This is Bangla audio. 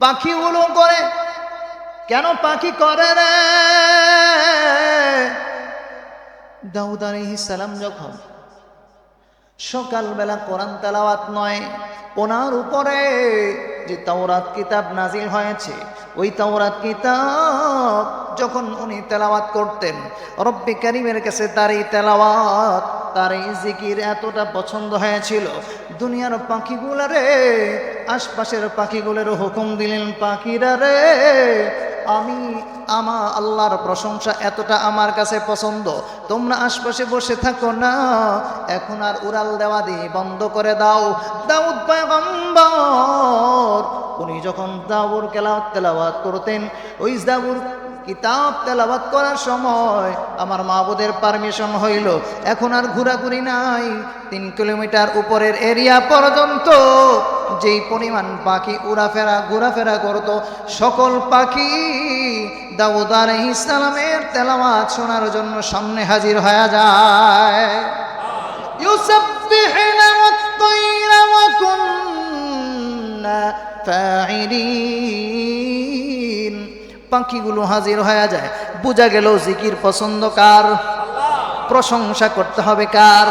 পাখিগুলো করে। কেন পাখি করে রে? দাউদ আলাইহিস সালাম যখন সকালবেলা কোরআন তেলাওয়াত নয়, ওনার উপরে যে তাওরাত কিতাব নাজিল হয়েছে, ওই তাওরাত কিতাব যখন উনি তেলাওয়াত করতেন, রব্বে কারীমের কাছে তার এই তেলাওয়াত, তার এই জিকির এতটা পছন্দ হয়েছিল, দুনিয়ার পাখিগুলারে, আশপাশের পাখিগুলোর হুকুম দিলেন, পাখিরা রে, আমি আল্লাহর প্রশংসা এতটা আমার কাছে পছন্দ, তোমরা আশপাশে বসে থাকো না, এখন আর উড়াল দেওয়া দিয়ে বন্ধ করে দাও। দাউদ পয়গম্বর উনি যখন জাবুর তেলাওয়াত করতেন, ওই জাবুর কিতাব তেলাওয়াত করার সময় আমার মাবুদের পারমিশন হইল, এখন আর ঘোরাঘুরি নাই, 3 কিলোমিটার উপরের এরিয়া পর্যন্ত যেই পরিমাণ পাখি ঘোরাফেরা করত, সকল পাখি দাউদ আলাইহিস সালামের তেলাওয়াত শোনার জন্য সামনে হাজির হয়ে যায়। ইউসাব্বিহুনা ওয়াত-তায়রা ওয়া কুন্না ফাঈলিন। পাখিগুলো হাজির হয়ে যায়। বোঝা গেল জিকির পছন্দ কার? প্রশংসা করতে হবে কার?